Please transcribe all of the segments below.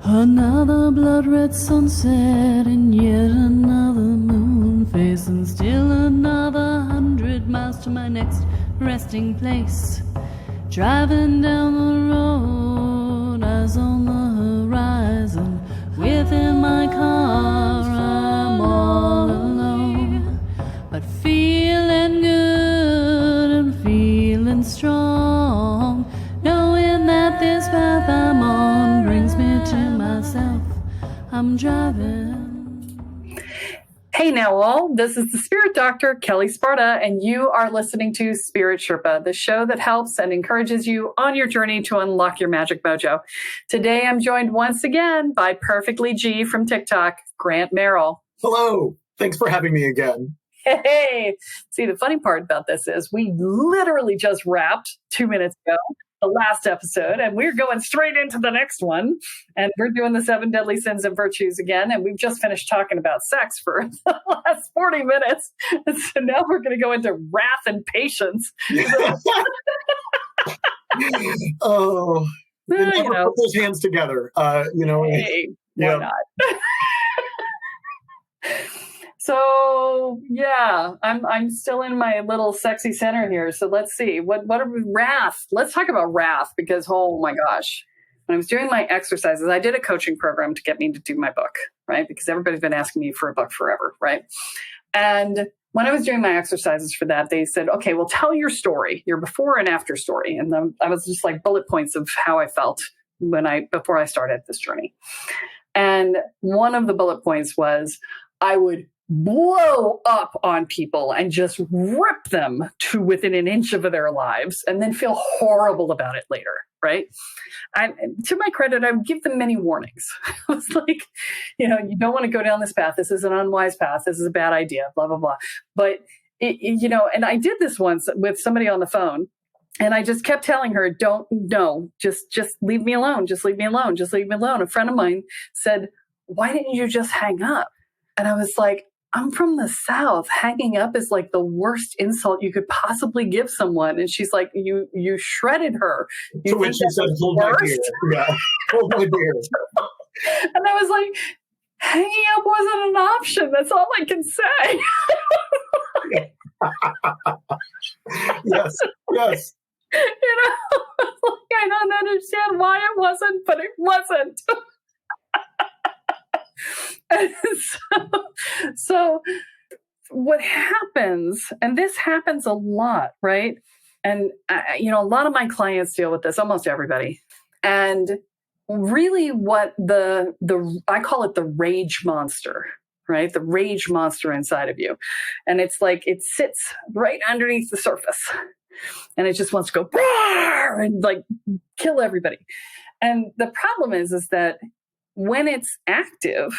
Another blood-red sunset and yet another moon face, and still another 100 miles to my next resting place. Driving down the road, eyes on the horizon. Within my car, I'm all alone, but feeling good and feeling strong, knowing that this path I'm on brings me to myself. I'm driving. Hey now all, this is the Spirit Doctor, Kelle Sparta, and you are listening to Spirit Sherpa, the show that helps and encourages you on your journey to unlock your magic mojo. Today I'm joined once again by Perfectly G from TikTok, Grant Merrill. Hello. Thanks for having me again. Hey, see, the funny part about this is we literally just wrapped 2 minutes ago, the last episode, and we're going straight into the next one. And we're doing the 7 deadly sins and virtues again. And we've just finished talking about sex for the last 40 minutes. And so now we're going to go into wrath and patience. Oh, never put those hands together. Hey, why not? So yeah, I'm still in my little sexy center here. So let's see, what are wrath? Let's talk about wrath, because oh my gosh, when I was doing my exercises, I did a coaching program to get me to do my book, right? Because everybody's been asking me for a book forever, right? And when I was doing my exercises for that, they said, okay, well, tell your story, your before and after story. And then I was just like bullet points of how I felt before I started this journey. And one of the bullet points was I would blow up on people and just rip them to within an inch of their lives and then feel horrible about it later, right? To my credit, I would give them many warnings. I was like, you don't want to go down this path. This is an unwise path. This is a bad idea, blah, blah, blah. But, and I did this once with somebody on the phone. And I just kept telling her, just leave me alone. Just leave me alone. Just leave me alone. A friend of mine said, why didn't you just hang up? And I was like, I'm from the South. Hanging up is like the worst insult you could possibly give someone. And she's like, you shredded her. To which she said, hold my beer. Yeah, hold my beer. And I was like, hanging up wasn't an option. That's all I can say. Yes. I don't understand why it wasn't, but it wasn't. So what happens, and this happens a lot, right? And, a lot of my clients deal with this, almost everybody. And really what I call it the rage monster, right? The rage monster inside of you. And it's like, it sits right underneath the surface and it just wants to go and like kill everybody. And the problem is that when it's active,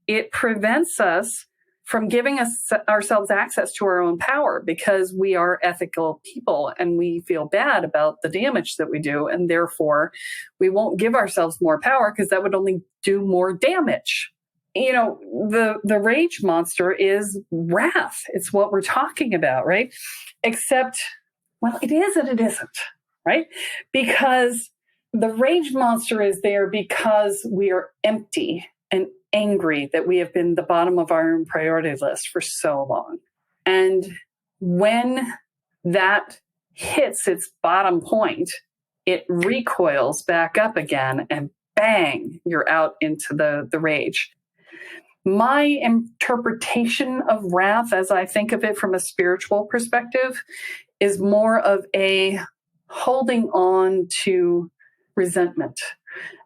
it prevents us from giving ourselves access to our own power, because we are ethical people and we feel bad about the damage that we do. And therefore, we won't give ourselves more power because that would only do more damage. The rage monster is wrath. It's what we're talking about, right? Except, well, it is and it isn't, right? Because the rage monster is there because we are empty and angry that we have been the bottom of our own priority list for so long. And when that hits its bottom point, it recoils back up again and bang, you're out into the rage. My interpretation of wrath, as I think of it from a spiritual perspective, is more of a holding on to resentment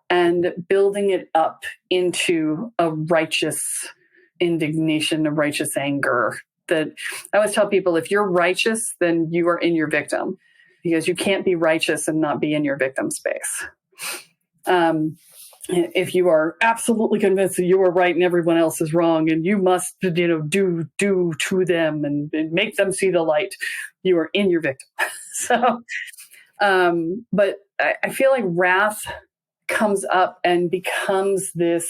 and building it up into a righteous indignation, a righteous anger. That I always tell people, if you're righteous, then you are in your victim, because you can't be righteous and not be in your victim space. If you are absolutely convinced that you are right and everyone else is wrong, and you must, do to them and make them see the light, you are in your victim. So, but I feel like wrath comes up and becomes this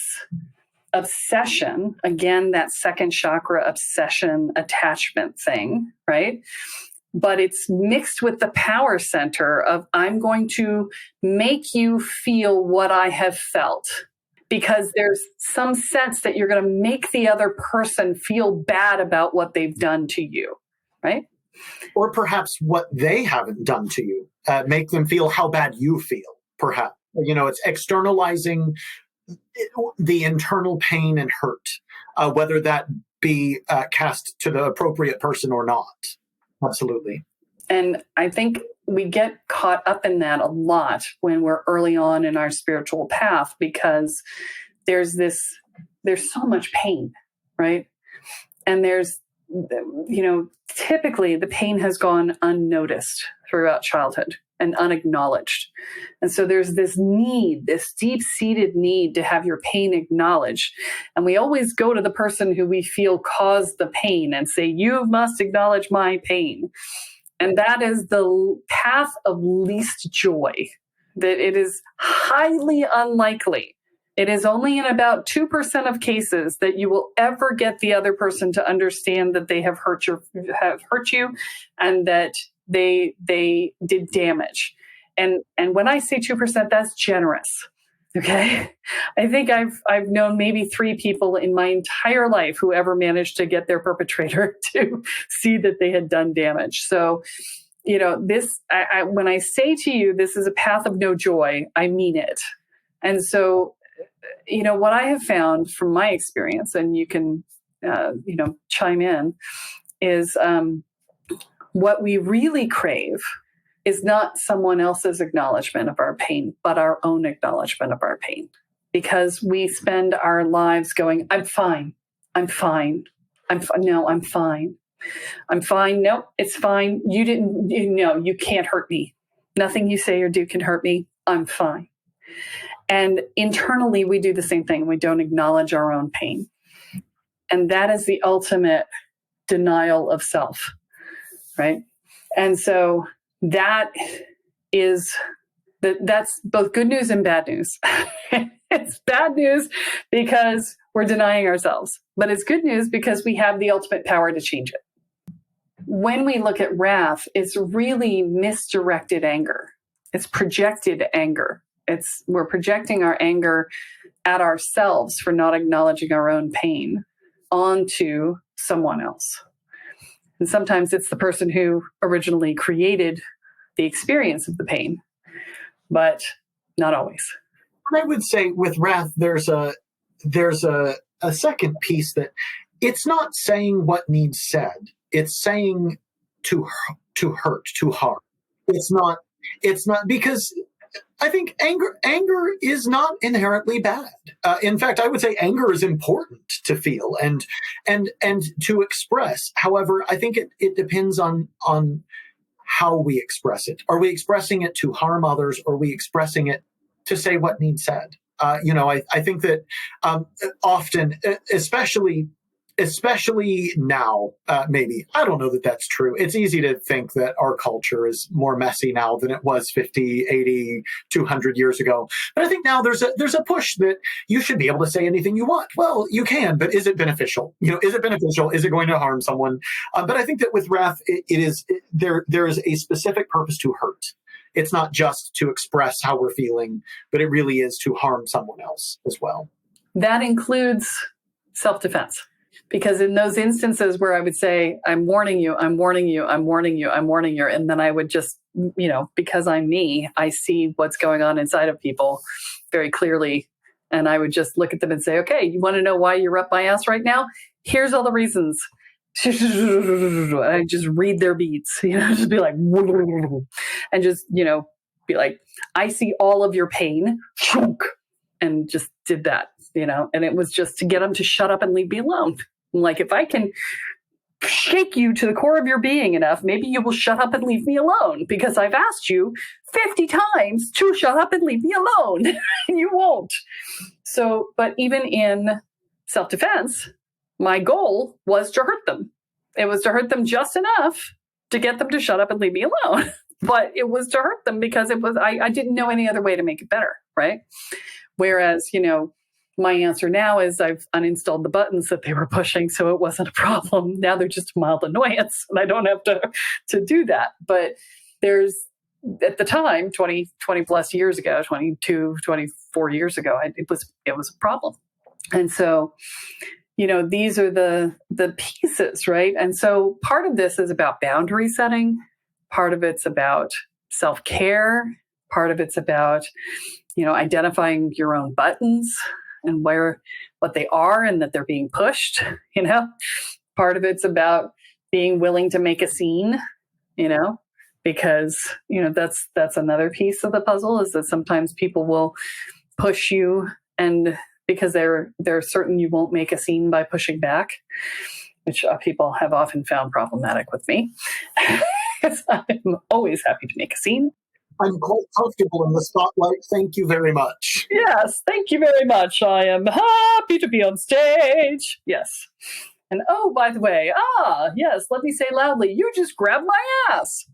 obsession, again, that second chakra obsession attachment thing, right? But it's mixed with the power center of, I'm going to make you feel what I have felt. because there's some sense that you're going to make the other person feel bad about what they've done to you, right? Or perhaps what they haven't done to you, make them feel how bad you feel, perhaps. It's externalizing the internal pain and hurt, whether that be cast to the appropriate person or not. Absolutely. And I think we get caught up in that a lot when we're early on in our spiritual path, because there's so much pain, right? And typically the pain has gone unnoticed throughout childhood and unacknowledged. And so there's this deep-seated need to have your pain acknowledged. And we always go to the person who we feel caused the pain and say, you must acknowledge my pain. And that is the path of least joy, that it is highly unlikely. It is only in about 2% of cases that you will ever get the other person to understand that they have hurt you and that they did damage. And when I say 2%, that's generous. Okay. I think I've known maybe 3 people in my entire life who ever managed to get their perpetrator to see that they had done damage. So, when I say to you, this is a path of no joy, I mean it. And so, what I have found from my experience, and you can, chime in, is what we really crave is not someone else's acknowledgement of our pain, but our own acknowledgement of our pain. Because we spend our lives going, I'm fine. I'm fine. No, I'm fine. I'm fine. No, it's fine. You can't hurt me. Nothing you say or do can hurt me. I'm fine. And internally, we do the same thing. We don't acknowledge our own pain. And that is the ultimate denial of self, right? And so that's both good news and bad news. It's bad news because we're denying ourselves, but it's good news because we have the ultimate power to change it. When we look at wrath, it's really misdirected anger. It's projected anger. We're projecting our anger at ourselves for not acknowledging our own pain onto someone else. And sometimes it's the person who originally created the experience of the pain, but not always. I would say with wrath, there's a second piece that it's not saying what needs said. It's saying to hurt, to harm. It's not because I think anger is not inherently bad. In fact, I would say anger is important to feel and to express. However, I think it depends on how we express it. Are we expressing it to harm others, or are we expressing it to say what needs said? I think that often, especially now, maybe, I don't know that that's true. It's easy to think that our culture is more messy now than it was 50, 80, 200 years ago. But I think now there's a push that you should be able to say anything you want. Well, you can, but is it beneficial? Is it beneficial? Is it going to harm someone? But I think that with wrath, there is a specific purpose to hurt. It's not just to express how we're feeling, but it really is to harm someone else as well. That includes self-defense. Because in those instances where I would say, I'm warning you, I'm warning you, I'm warning you, I'm warning you, and then I would just, because I'm me, I see what's going on inside of people very clearly. And I would just look at them and say, okay, you want to know why you're up my ass right now? Here's all the reasons. And I just read their beats, just be like, and just, be like, I see all of your pain, and just did that, and it was just to get them to shut up and leave me alone. Like, if I can shake you to the core of your being enough, maybe you will shut up and leave me alone, because I've asked you 50 times to shut up and leave me alone, and you won't. So, but even in self-defense, my goal was to hurt them. It was to hurt them just enough to get them to shut up and leave me alone. But it was to hurt them because I didn't know any other way to make it better, right? Whereas, my answer now is I've uninstalled the buttons that they were pushing, so it wasn't a problem. Now they're just a mild annoyance, and I don't have to do that. But there's at the time, 20 plus years ago, 22, 24 years ago, it was a problem. And so, these are the pieces, right? And so part of this is about boundary setting. Part of it's about self-care. Part of it's about, identifying your own buttons and what they are and that they're being pushed, Part of it's about being willing to make a scene, because, that's another piece of the puzzle, is that sometimes people will push you, and because they're certain you won't make a scene by pushing back, which people have often found problematic with me. I'm always happy to make a scene. I'm quite comfortable in the spotlight. Thank you very much. Yes, thank you very much. I am happy to be on stage. Yes. And by the way, yes, let me say loudly, you just grabbed my ass.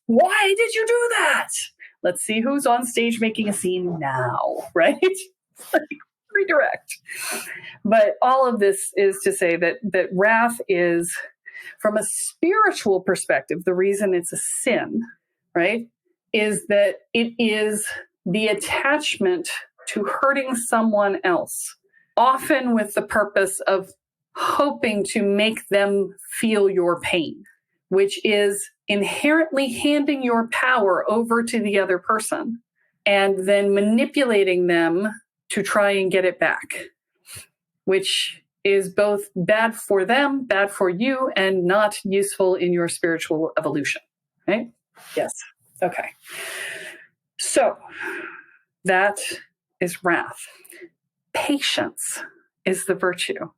Why did you do that? Let's see who's on stage making a scene now, right? Redirect. But all of this is to say that wrath is, from a spiritual perspective, the reason it's a sin, right, is that it is the attachment to hurting someone else, often with the purpose of hoping to make them feel your pain, which is inherently handing your power over to the other person and then manipulating them to try and get it back, which is both bad for them, bad for you, and not useful in your spiritual evolution, right? Yes. Okay. So that is wrath. Patience is the virtue.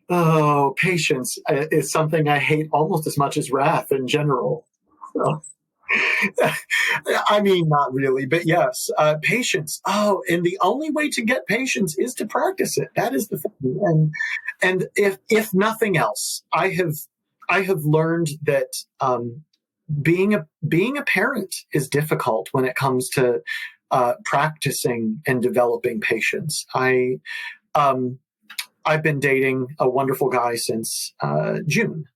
Oh, patience is something I hate almost as much as wrath in general. So, I mean, not really, but yes, patience. Oh, and the only way to get patience is to practice it. That is the thing. And if nothing else, I have learned that being a parent is difficult when it comes to practicing and developing patience. I've been dating a wonderful guy since June,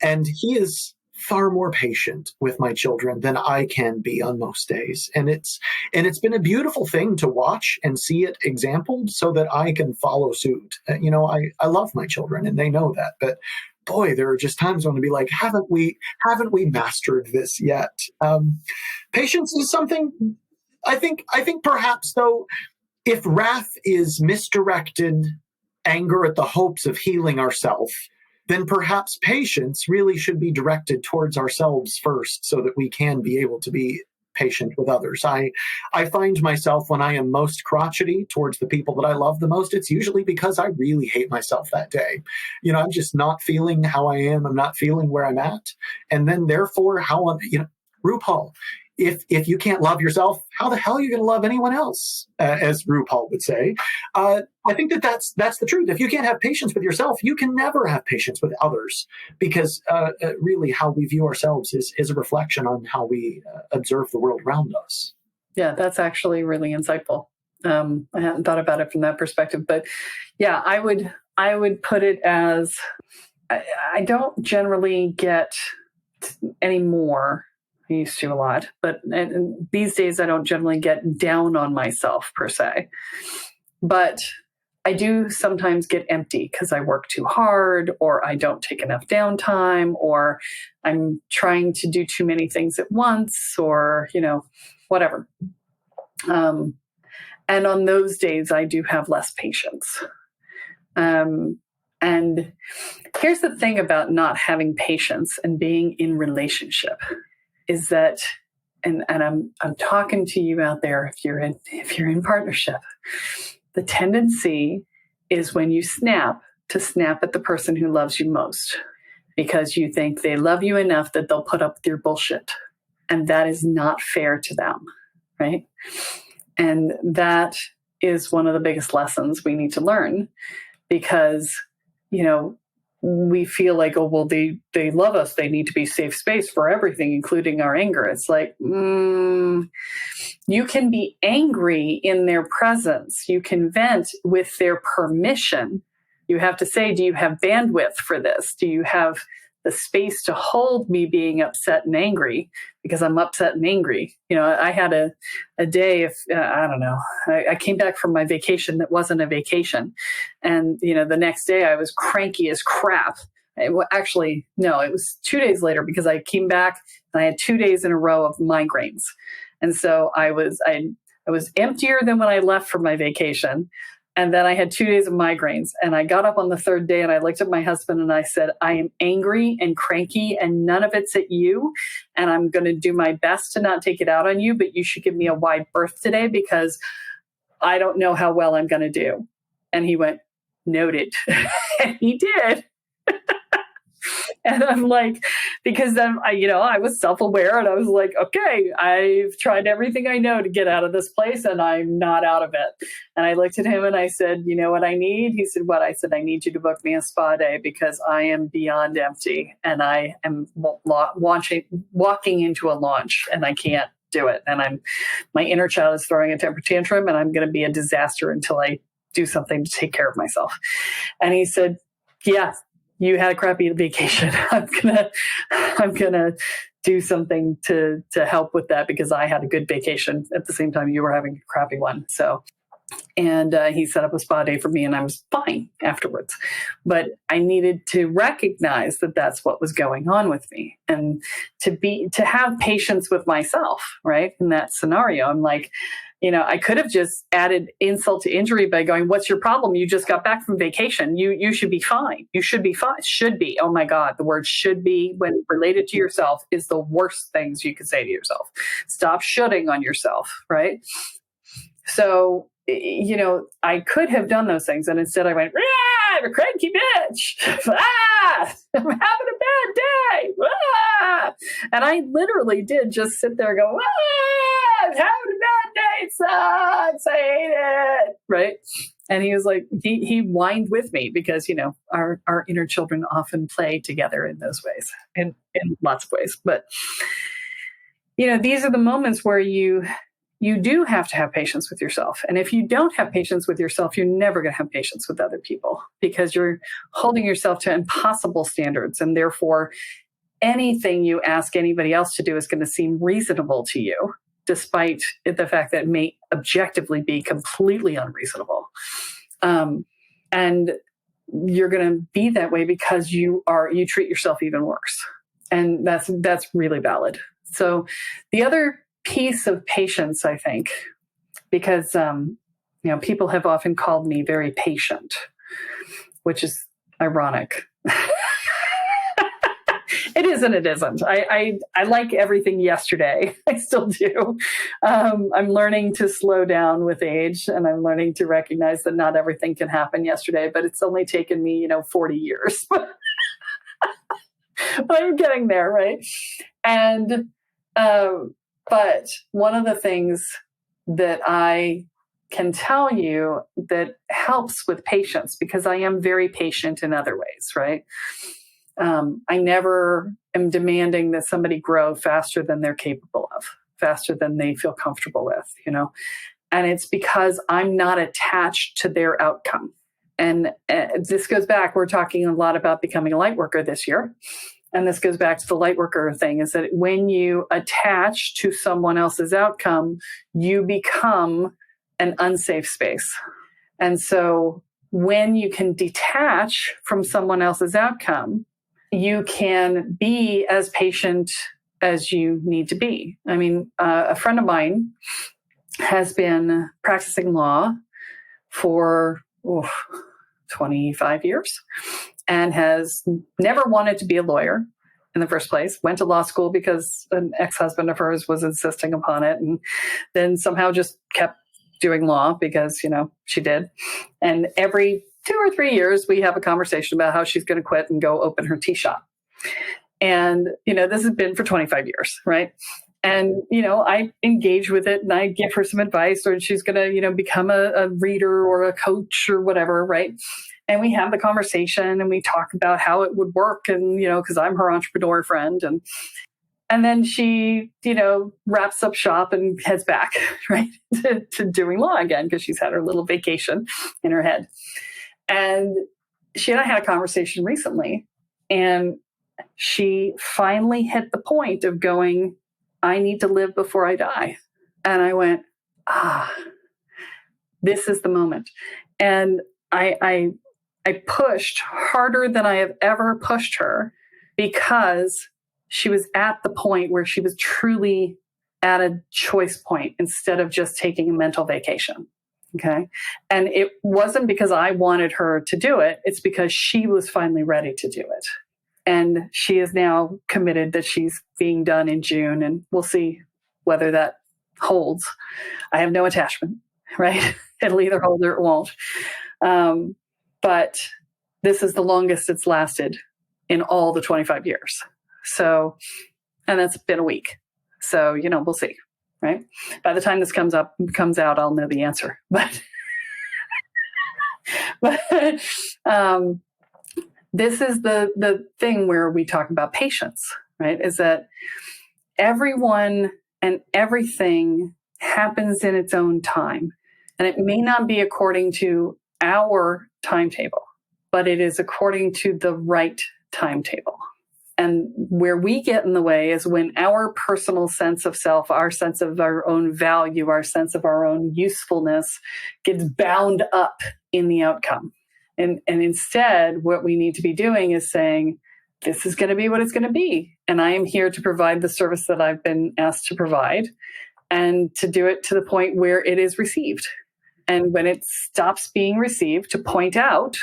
and he is far more patient with my children than I can be on most days. And it's been a beautiful thing to watch and see it exampled so that I can follow suit. I love my children and they know that, but boy, there are just times when I'd be like, haven't we mastered this yet? Patience is something I think perhaps, though, if wrath is misdirected anger at the hopes of healing ourselves, then perhaps patience really should be directed towards ourselves first so that we can be able to be patient with others. I find myself, when I am most crotchety towards the people that I love the most, it's usually because I really hate myself that day. I'm just not feeling how I am. I'm not feeling where I'm at. And then therefore, RuPaul, if you can't love yourself, how the hell are you going to love anyone else? As RuPaul would say. I think that's the truth. If you can't have patience with yourself, you can never have patience with others, because really how we view ourselves is a reflection on how we observe the world around us. Yeah, that's actually really insightful. I hadn't thought about it from that perspective, but yeah, I would put it as I don't generally get any more. I used to a lot, but these days I don't generally get down on myself per se. But I do sometimes get empty because I work too hard, or I don't take enough downtime, or I'm trying to do too many things at once, or, whatever. And on those days, I do have less patience. And here's the thing about not having patience and being in relationship. Is that, and I'm talking to you out there, if you're in partnership, the tendency is when you snap to snap at the person who loves you most, because you think they love you enough that they'll put up with your bullshit, and that is not fair to them, right? And that is one of the biggest lessons we need to learn, because we feel like, oh, well, they love us. They need to be safe space for everything, including our anger. It's like, you can be angry in their presence. You can vent with their permission. You have to say, do you have bandwidth for this? Do you have the space to hold me being upset and angry, because I'm upset and angry. I had a day of, I don't know, I came back from my vacation that wasn't a vacation. And, the next day I was cranky as crap. Actually, no, it was 2 days later, because I came back and I had 2 days in a row of migraines. And so I was emptier than when I left for my vacation. And then I had 2 days of migraines, and I got up on the third day and I looked at my husband and I said, I am angry and cranky and none of it's at you. And I'm going to do my best to not take it out on you, but you should give me a wide berth today because I don't know how well I'm going to do. And he went, noted. And he did. And I'm like, because then I was self-aware and I was like, okay, I've tried everything I know to get out of this place and I'm not out of it. And I looked at him and I said, you know what I need? He said, what? I said, I need you to book me a spa day because I am beyond empty and I am walking into a launch and I can't do it. And my inner child is throwing a temper tantrum and I'm going to be a disaster until I do something to take care of myself. And he said, yeah, you had a crappy vacation. I'm gonna do something to help with that because I had a good vacation at the same time you were having a crappy one. So, and he set up a spa day for me, and I was fine afterwards. But I needed to recognize that that's what was going on with me, and to have patience with myself. Right in that scenario, I'm like, I could have just added insult to injury by going, what's your problem? You just got back from vacation. You should be fine. You should be fine. Should be. Oh my God. The word should be when related to yourself is the worst things you could say to yourself. Stop shoulding on yourself. Right. So, I could have done those things. And instead I went, I'm a cranky bitch. I'm having a bad day. And I literally did just sit there and go, I'm having a bad day. It sucks. I hate it. Right. And he was like, he whined with me because, our inner children often play together in those ways and in lots of ways. But, these are the moments where you do have to have patience with yourself. And if you don't have patience with yourself, you're never going to have patience with other people because you're holding yourself to impossible standards. And therefore, anything you ask anybody else to do is going to seem reasonable to you, despite the fact that it may objectively be completely unreasonable. And you're going to be that way because you treat yourself even worse. And that's really valid. So the other piece of patience, I think, because, people have often called me very patient, which is ironic. It is and it isn't. I like everything yesterday. I still do. I'm learning to slow down with age, and I'm learning to recognize that not everything can happen yesterday, but it's only taken me, 40 years. But I'm getting there, right? And but one of the things that I can tell you that helps with patience, because I am very patient in other ways, right? I never am demanding that somebody grow faster than they're capable of, faster than they feel comfortable with, And it's because I'm not attached to their outcome. And this goes back, we're talking a lot about becoming a light worker this year. And this goes back to the light worker thing, is that when you attach to someone else's outcome, you become an unsafe space. And so when you can detach from someone else's outcome, you can be as patient as you need to be. I mean, a friend of mine has been practicing law for 25 years. And has never wanted to be a lawyer in the first place, went to law school because an ex-husband of hers was insisting upon it, and then somehow just kept doing law because, she did. And every 2 or 3 years, we have a conversation about how she's going to quit and go open her tea shop. And, this has been for 25 years, right? And, I engage with it and I give her some advice, or she's going to, become a reader or a coach or whatever, right? And we have the conversation and we talk about how it would work. And, because I'm her entrepreneur friend. And then she, wraps up shop and heads back, right, to doing law again, because she's had her little vacation in her head. And she and I had a conversation recently. And she finally hit the point of going, I need to live before I die. And I went, this is the moment. And I pushed harder than I have ever pushed her, because she was at the point where she was truly at a choice point instead of just taking a mental vacation. Okay. And it wasn't because I wanted her to do it. It's because she was finally ready to do it. And she is now committed that she's being done in June, and we'll see whether that holds. I have no attachment, right? It'll either hold or it won't. But this is the longest it's lasted in all the 25 years. So, and that's been a week. So, we'll see, right? By the time this comes out, I'll know the answer. But this is the thing where we talk about patience, right? Is that everyone and everything happens in its own time. And it may not be according to our timetable, but it is according to the right timetable. And where we get in the way is when our personal sense of self, our sense of our own value, our sense of our own usefulness gets bound up in the outcome. And instead, what we need to be doing is saying, this is going to be what it's going to be. And I am here to provide the service that I've been asked to provide, and to do it to the point where it is received. And when it stops being received, to point out,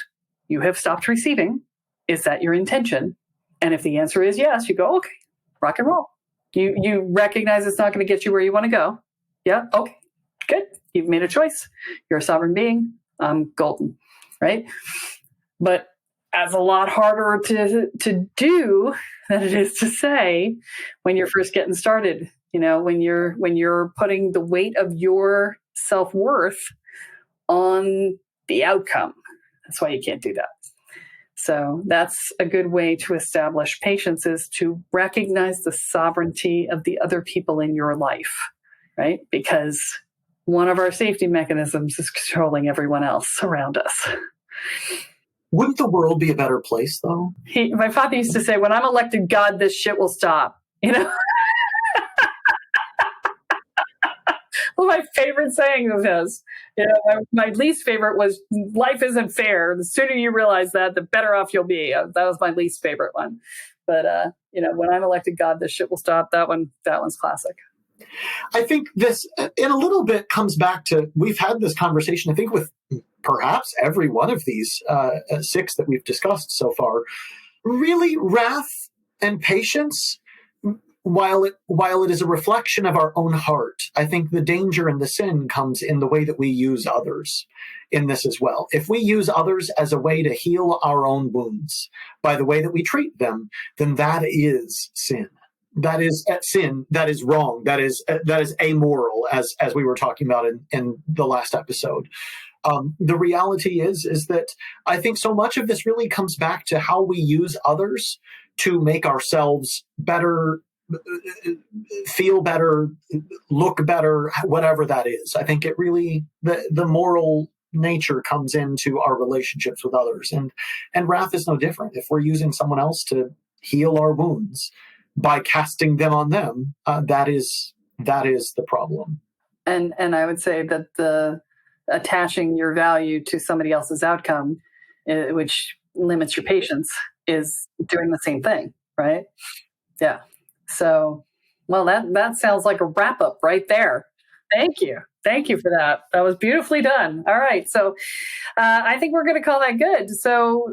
you have stopped receiving. Is that your intention? And if the answer is yes, you go, okay, rock and roll. You recognize it's not going to get you where you want to go. Yeah, okay, good. You've made a choice. You're a sovereign being. I'm golden, right? But that's a lot harder to do than it is to say when you're first getting started. When you're putting the weight of your self-worth on the outcome. That's why you can't do that. So that's a good way to establish patience, is to recognize the sovereignty of the other people in your life, right? Because one of our safety mechanisms is controlling everyone else around us. Wouldn't the world be a better place, though? My father used to say, when I'm elected God, this shit will stop. Well, my favorite saying of his, my least favorite was, life isn't fair. The sooner you realize that, the better off you'll be. That was my least favorite one. But, when I'm elected God, this shit will stop. That one's classic. I think this, in a little bit, comes back to, we've had this conversation, I think, with perhaps every one of these 6 that we've discussed so far. Really, wrath and patience, while it is a reflection of our own heart, I think the danger and the sin comes in the way that we use others in this as well. If we use others as a way to heal our own wounds by the way that we treat them, then that is sin. That is sin. That is wrong. That is amoral, as we were talking about in the last episode. The reality is that I think so much of this really comes back to how we use others to make ourselves better, feel better, look better, whatever that is. I think it really, the moral nature comes into our relationships with others. And wrath is no different. If we're using someone else to heal our wounds by casting them on them, that is the problem. And I would say that the attaching your value to somebody else's outcome, which limits your patience, is doing the same thing, right? Yeah. So, well, that sounds like a wrap up right there. Thank you. Thank you for that. That was beautifully done. All right. So I think we're going to call that good. So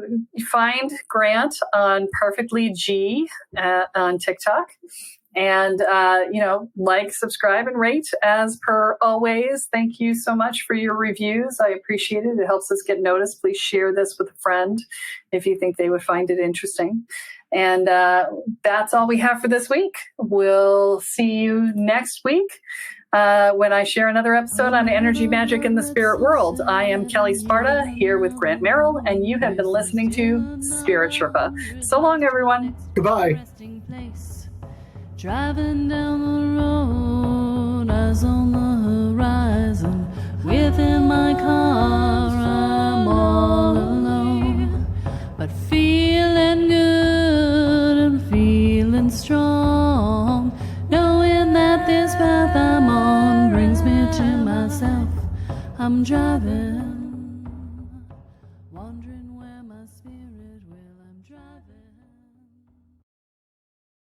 find Grant on Perfectly G on TikTok. And, like, subscribe, and rate as per always. Thank you so much for your reviews. I appreciate it. It helps us get noticed. Please share this with a friend if you think they would find it interesting. And that's all we have for this week. We'll see you next week when I share another episode on energy, magic, and the spirit world. I am Kelle Sparta, here with Grant Merrill, and you have been listening to Spirit Sherpa. So long, everyone. Goodbye. Driving down the road, eyes on the horizon. Within my car, I'm all alone, but feeling good and wondering where my spirit